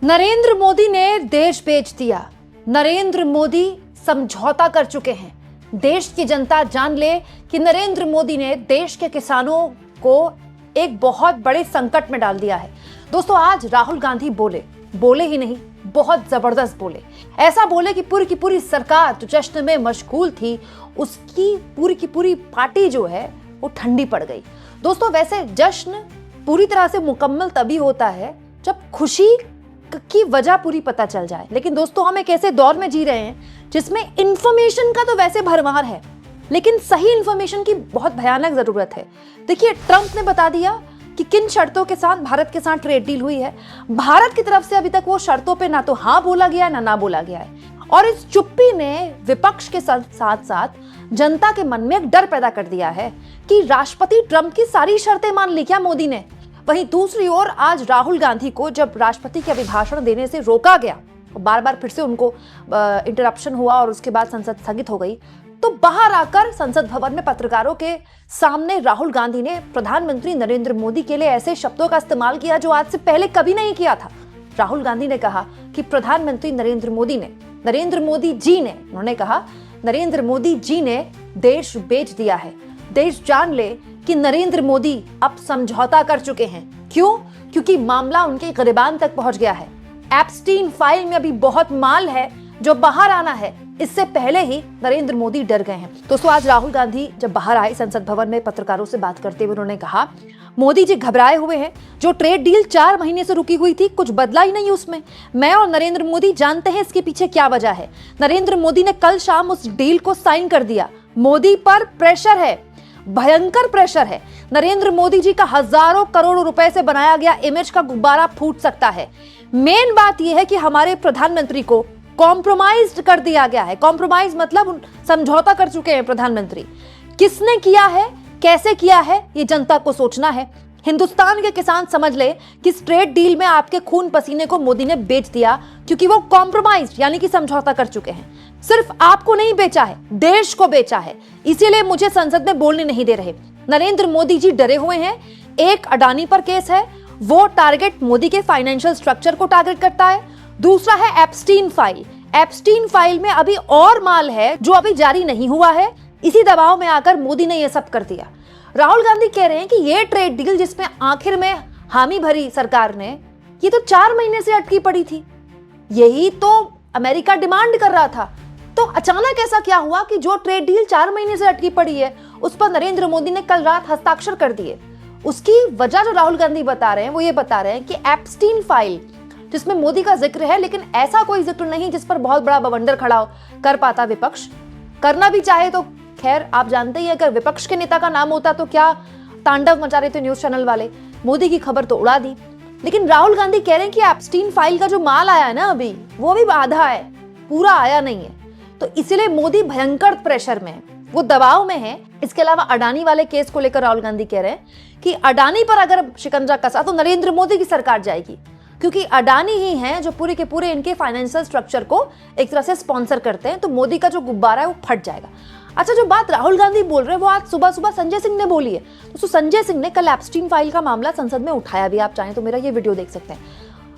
नरेंद्र मोदी ने देश बेच दिया। नरेंद्र मोदी समझौता कर चुके हैं। देश की जनता जान ले कि नरेंद्र मोदी ने देश के किसानों को एक बहुत बड़े संकट में डाल दिया है। दोस्तों, आज राहुल गांधी बोले ही नहीं, बहुत जबरदस्त बोले। ऐसा बोले कि पूरी की पूरी सरकार जो जश्न में मशगूल थी, उसकी पूरी की पूरी पार्टी जो है वो ठंडी पड़ गई। दोस्तों, वैसे जश्न पूरी तरह से मुकम्मल तभी होता है जब खुशी की वजह पूरी पता चल जाए। लेकिन दोस्तों, हम एक ऐसे दौर में जी रहे हैं जिसमें इंफॉर्मेशन का तो वैसे भरमार है, लेकिन सही इंफॉर्मेशन की बहुत भयानक जरूरत है। देखिए, ट्रंप ने बता दिया कि किन शर्तों के साथ भारत के साथ ट्रेड डील हुई है। भारत की तरफ से अभी तक वो शर्तों पे ना तो हाँ बोला गया है, ना बोला गया है। और इस चुप्पी ने विपक्ष के साथ साथ जनता के मन में एक डर पैदा कर दिया है कि राष्ट्रपति ट्रंप की सारी शर्तें मान ली क्या मोदी ने। वहीं दूसरी ओर आज राहुल गांधी को जब राष्ट्रपति के अभिभाषण देने से रोका गया, बार बार फिर से उनको इंटरप्शन हुआ और उसके बाद संसद स्थगित हो गई, तो बाहर आकर संसद भवन में पत्रकारों के सामने राहुल गांधी ने प्रधानमंत्री नरेंद्र मोदी के लिए ऐसे शब्दों का इस्तेमाल किया जो आज से पहले कभी नहीं किया था। राहुल गांधी ने कहा कि प्रधानमंत्री नरेंद्र मोदी जी ने देश बेच दिया है। देश जान ले कि नरेंद्र मोदी अब समझौता कर चुके हैं। क्यों? क्योंकि मामला उनके गिरबान तक पहुंच गया है। एप्स्टीन फाइल में अभी बहुत माल है जो बाहर आना है। इससे पहले ही नरेंद्र मोदी डर गए हैं। दोस्तों, आज राहुल गांधी जब बाहर आए संसद भवन में पत्रकारों से बात करते हुए उन्होंने कहा, मोदी जी घबराए हुए हैं। जो ट्रेड डील 4 महीने से रुकी हुई थी, कुछ बदला ही नहीं उसमें। मैं और नरेंद्र मोदी जानते हैं इसके पीछे क्या वजह है। नरेंद्र मोदी ने कल शाम उस डील को साइन कर दिया। मोदी पर प्रेशर है, भयंकर प्रेशर है। नरेंद्र मोदी जी का हजारों करोड़ रुपए से बनाया गया इमेज का गुब्बारा फूट सकता है। मेन बात यह है कि हमारे प्रधानमंत्री को कॉम्प्रोमाइज कर दिया गया है। कॉम्प्रोमाइज मतलब समझौता कर चुके हैं प्रधानमंत्री। किसने किया है, कैसे किया है, ये जनता को सोचना है। हिंदुस्तान के किसान समझ ले कि इस ट्रेड डील में आपके खून पसीने को मोदी ने बेच दिया, क्योंकि वो कॉम्प्रोमाइज यानी कि समझौता कर चुके हैं। सिर्फ आपको नहीं बेचा है, देश को बेचा है। इसीलिए मुझे संसद में बोलने नहीं दे रहे। नरेंद्र मोदी जी डरे हुए हैं। एक अडानी पर केस है, वो टारगेट मोदी के फाइनेंशियल स्ट्रक्चर को टारगेट करता है। दूसरा है एप्स्टीन फाइल। एप्स्टीन फाइल में अभी और माल है जो अभी जारी नहीं हुआ है। इसी दबाव में आकर मोदी ने यह सब कर दिया। राहुल गांधी कह रहे हैं कि यह ट्रेड डील जिसमें आखिर में हामी भरी सरकार ने, ये तो 4 महीने से अटकी पड़ी थी। यही तो अमेरिका डिमांड कर रहा था। तो अचानक ऐसा क्या हुआ कि जो ट्रेड डील 4 महीने से अटकी पड़ी है, उस पर नरेंद्र मोदी ने कल रात हस्ताक्षर कर दिए। उसकी वजह जो राहुल गांधी बता रहे हैं वो ये बता रहे हैं कि एप्स्टीन फाइल जिसमें मोदी का जिक्र है, लेकिन ऐसा कोई जिक्र नहीं जिस पर बहुत बड़ा बवंडर खड़ा कर पाता विपक्ष। करना भी चाहे तो खैर, आप जानते ही अगर विपक्ष के नेता का नाम होता तो क्या तांडव मचा रहे थे न्यूज चैनल वाले। मोदी की खबर तो उड़ा दी। लेकिन राहुल गांधी कह रहे हैं कि एप्स्टीन फाइल का जो माल आया है ना, अभी वो भी आधा है, पूरा आया नहीं है। तो इसीलिए मोदी भयंकर प्रेशर में है, वो दबाव में है। इसके अलावा अडानी वाले केस को लेकर राहुल गांधी कह रहे हैं कि अडानी पर अगर शिकंजा कसा तो नरेंद्र मोदी की सरकार जाएगी, क्योंकि अडानी ही हैं जो पूरे के पूरे इनके फाइनेंशियल स्ट्रक्चर को एक तरह से स्पॉन्सर करते हैं। तो मोदी का जो गुब्बारा है वो फट जाएगा। अच्छा, जो बात राहुल गांधी बोल रहे हैं वो आज सुबह सुबह संजय सिंह ने बोली है। तो संजय सिंह ने कल एप्स्टीन फाइल का मामला संसद में उठाया भी। आप चाहें तो मेरा ये वीडियो देख सकते हैं।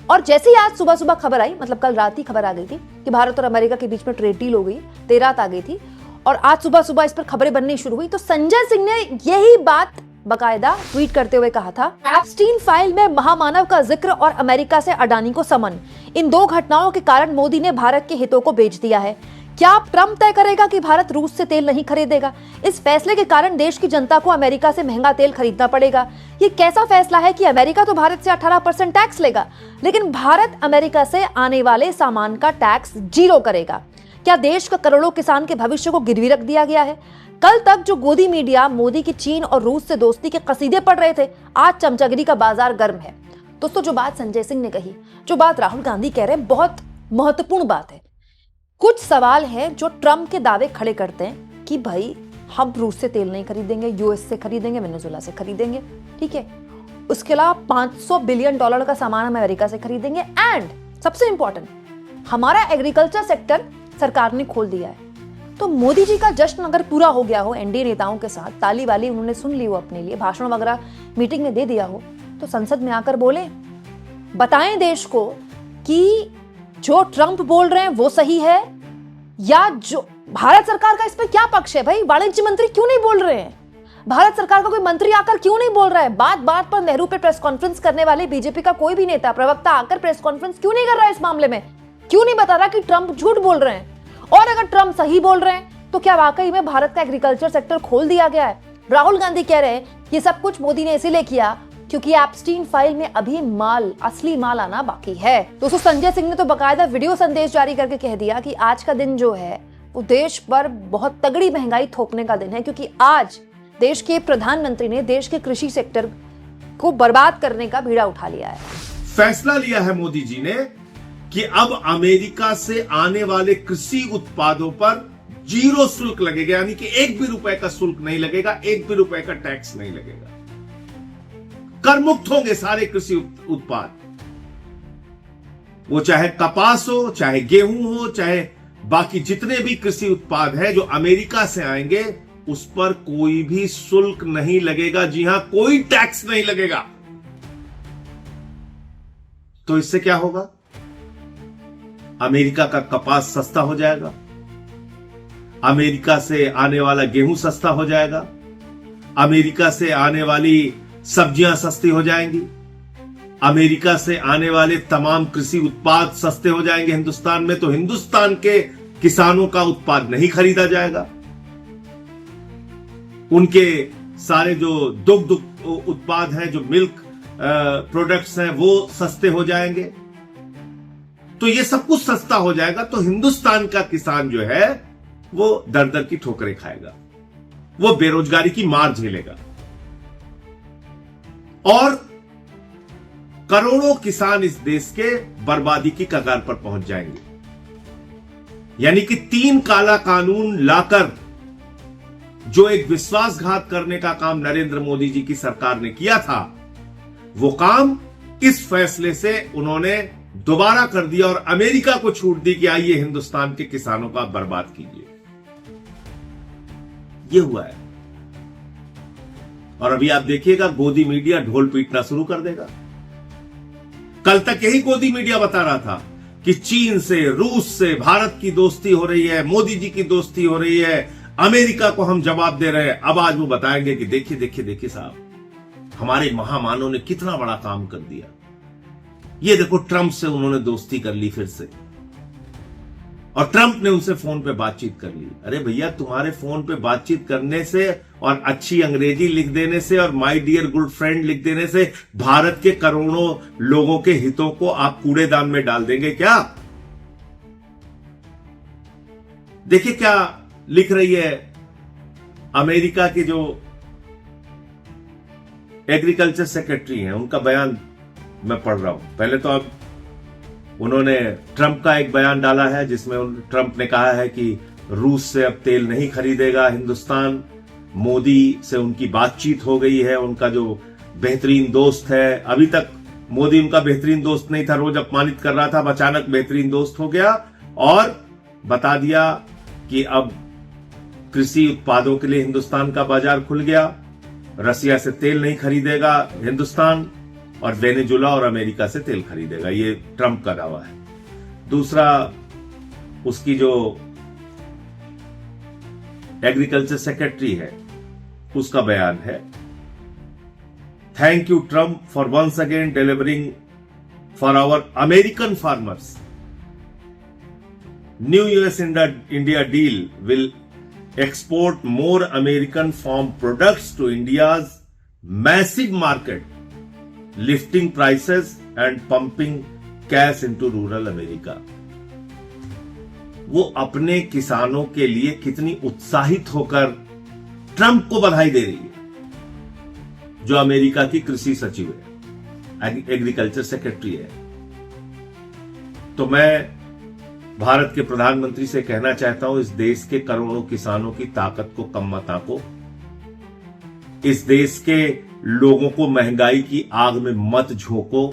और जैसे ही आज सुबह सुबह खबर आई, मतलब कल रात ही खबर आ गई थी कि भारत और अमेरिका के बीच में ट्रेड डील हो गई, देर रात आ गई थी, और आज सुबह सुबह इस पर खबरें बननी शुरू हुई, तो संजय सिंह ने यही बात बकायदा ट्वीट करते हुए कहा था, एप्स्टीन फाइल में महामानव का जिक्र और अमेरिका से अडानी को समन, इन 2 घटनाओं के कारण मोदी ने भारत के हितों को बेच दिया है। क्या ट्रंप तय करेगा कि भारत रूस से तेल नहीं खरीदेगा? इस फैसले के कारण देश की जनता को अमेरिका से महंगा तेल खरीदना पड़ेगा। ये कैसा फैसला है कि अमेरिका तो भारत से 18% टैक्स लेगा, लेकिन भारत अमेरिका से आने वाले सामान का टैक्स 0 करेगा। क्या देश का करोड़ों किसान के भविष्य को गिरवी रख दिया गया है? कल तक जो गोदी मीडिया मोदी की चीन और रूस से दोस्ती के कसीदे पढ़ रहे थे, आज चमचागिरी का बाजार गर्म है। दोस्तों, जो बात संजय सिंह ने कही, जो बात राहुल गांधी कह रहे हैं, बहुत महत्वपूर्ण बात है। कुछ सवाल हैं जो ट्रंप के दावे खड़े करते हैं कि भाई हम रूस से तेल नहीं खरीदेंगे, यूएस से खरीदेंगे, वेनेजुएला से खरीदेंगे, ठीक है। उसके अलावा $500 बिलियन का सामान हम अमेरिका से खरीदेंगे। एंड सबसे इंपॉर्टेंट, हमारा एग्रीकल्चर सेक्टर सरकार ने खोल दिया है। तो मोदी जी का जश्न अगर पूरा हो गया हो एनडीए नेताओं के साथ, ताली वाली उन्होंने सुन ली हो, अपने लिए भाषण वगैरह मीटिंग में दे दिया हो, तो संसद में आकर बोले, बताएं देश को कि जो ट्रंप बोल रहे हैं वो सही है या जो भारत सरकार का इस पे क्या पक्ष है? भाई वाणिज्य मंत्री क्यों नहीं बोल रहे हैं? भारत सरकार का कोई मंत्री आकर क्यों नहीं बोल रहा है? बात बात पर नेहरू पे प्रेस कॉन्फ्रेंस करने वाले बीजेपी का कोई भी नेता प्रवक्ता आकर प्रेस कॉन्फ्रेंस क्यों नहीं कर रहा है? इस मामले में क्यों नहीं बता रहा कि ट्रंप झूठ बोल रहे हैं? और अगर ट्रंप सही बोल रहे हैं तो क्या वाकई में भारत का एग्रीकल्चर सेक्टर खोल दिया गया है? राहुल गांधी कह रहे हैं ये सब कुछ मोदी ने इसीलिए किया क्योंकि एप्स्टीन फाइल में अभी असली माल आना बाकी है। दोस्तों, संजय सिंह ने तो बकायदा वीडियो संदेश जारी करके कह दिया कि आज का दिन जो है वो देश पर बहुत तगड़ी महंगाई थोपने का दिन है, क्योंकि आज देश के प्रधानमंत्री ने देश के कृषि सेक्टर को बर्बाद करने का बीड़ा उठा लिया है। फैसला लिया है मोदी जी ने कि अब अमेरिका से आने वाले कृषि उत्पादों पर 0 शुल्क लगेगा, यानी कि 1 भी रुपए का शुल्क नहीं लगेगा, 1 भी रुपए का टैक्स नहीं लगेगा। कर मुक्त होंगे सारे कृषि उत्पाद, वो चाहे कपास हो, चाहे गेहूं हो, चाहे बाकी जितने भी कृषि उत्पाद हैं जो अमेरिका से आएंगे उस पर कोई भी शुल्क नहीं लगेगा। जी हां, कोई टैक्स नहीं लगेगा। तो इससे क्या होगा? अमेरिका का कपास सस्ता हो जाएगा, अमेरिका से आने वाला गेहूं सस्ता हो जाएगा, अमेरिका से आने वाली सब्जियां सस्ती हो जाएंगी, अमेरिका से आने वाले तमाम कृषि उत्पाद सस्ते हो जाएंगे हिंदुस्तान में। तो हिंदुस्तान के किसानों का उत्पाद नहीं खरीदा जाएगा, उनके सारे जो दुग्ध उत्पाद हैं, जो मिल्क प्रोडक्ट्स हैं, वो सस्ते हो जाएंगे। तो ये सब कुछ सस्ता हो जाएगा, तो हिंदुस्तान का किसान जो है वो दर दर की ठोकरें खाएगा, वो बेरोजगारी की मार झेलेगा और करोड़ों किसान इस देश के बर्बादी की कगार पर पहुंच जाएंगे। यानी कि 3 काला कानून लाकर जो एक विश्वासघात करने का काम नरेंद्र मोदी जी की सरकार ने किया था, वो काम इस फैसले से उन्होंने दोबारा कर दिया और अमेरिका को छूट दी कि आइए हिंदुस्तान के किसानों का बर्बाद कीजिए। ये हुआ है। और अभी आप देखिएगा गोदी मीडिया ढोल पीटना शुरू कर देगा। कल तक यही गोदी मीडिया बता रहा था कि चीन से, रूस से भारत की दोस्ती हो रही है, मोदी जी की दोस्ती हो रही है, अमेरिका को हम जवाब दे रहे हैं। अब आज वो बताएंगे कि देखिए देखिए देखिए साहब, हमारे महामानव ने कितना बड़ा काम कर दिया। ये देखो, ट्रंप से उन्होंने दोस्ती कर ली फिर से, और ट्रंप ने उनसे फोन पे बातचीत कर ली। अरे भैया, तुम्हारे फोन पे बातचीत करने से और अच्छी अंग्रेजी लिख देने से और माय डियर गुड फ्रेंड लिख देने से भारत के करोड़ों लोगों के हितों को आप कूड़ेदान में डाल देंगे क्या? देखिए क्या लिख रही है अमेरिका की जो एग्रीकल्चर सेक्रेटरी हैं, उनका बयान मैं पढ़ रहा हूं। पहले तो अब उन्होंने ट्रंप का एक बयान डाला है जिसमें ट्रंप ने कहा है कि रूस से अब तेल नहीं खरीदेगा हिंदुस्तान। मोदी से उनकी बातचीत हो गई है, उनका जो बेहतरीन दोस्त है, अभी तक मोदी उनका बेहतरीन दोस्त नहीं था, रोज अपमानित कर रहा था, अचानक बेहतरीन दोस्त हो गया और बता दिया कि अब कृषि उत्पादों के लिए हिंदुस्तान का बाजार खुल गया, रसिया से तेल नहीं खरीदेगा हिंदुस्तान और वेनेजुला और अमेरिका से तेल खरीदेगा। ये ट्रंप का दावा है। दूसरा, उसकी जो एग्रीकल्चर सेक्रेटरी है उसका बयान है, thank you Trump for once again delivering for our American farmers. New US India deal will export more American farm products to India's massive market, lifting prices and pumping cash into rural America. वो अपने किसानों के लिए कितनी उत्साहित होकर Trump को बधाई दे रही है, जो अमेरिका की कृषि सचिव है, एग्रीकल्चर सेक्रेटरी है। तो मैं भारत के प्रधानमंत्री से कहना चाहता हूं, इस देश के करोड़ों किसानों की ताकत को कम मत आंको, इस देश के लोगों को महंगाई की आग में मत झोंको।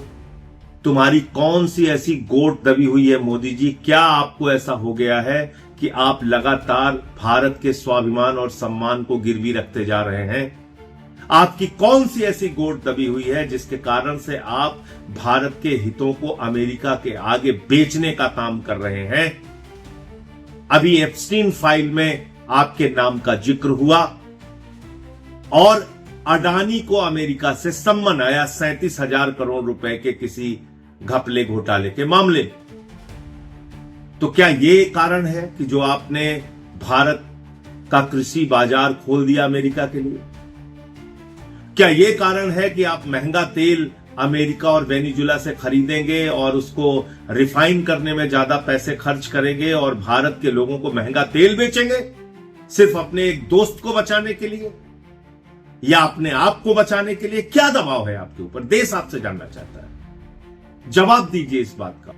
तुम्हारी कौन सी ऐसी गोट दबी हुई है मोदी जी? क्या आपको ऐसा हो गया है कि आप लगातार भारत के स्वाभिमान और सम्मान को गिरवी रखते जा रहे हैं? आपकी कौन सी ऐसी गोट दबी हुई है जिसके कारण से आप भारत के हितों को अमेरिका के आगे बेचने का काम कर रहे हैं? अभी एप्स्टीन फाइल में आपके नाम का जिक्र हुआ और अडानी को अमेरिका से सम्मन आया 37,000 करोड़ रुपए के किसी घपले घोटाले के मामले। तो क्या यह कारण है कि जो आपने भारत का कृषि बाजार खोल दिया अमेरिका के लिए? क्या यह कारण है कि आप महंगा तेल अमेरिका और वेनेजुएला से खरीदेंगे और उसको रिफाइन करने में ज्यादा पैसे खर्च करेंगे और भारत के लोगों को महंगा तेल बेचेंगे सिर्फ अपने एक दोस्त को बचाने के लिए या अपने आप को बचाने के लिए? क्या दबाव है आपके ऊपर? देश आपसे जानना चाहता है, जवाब दीजिए इस बात का।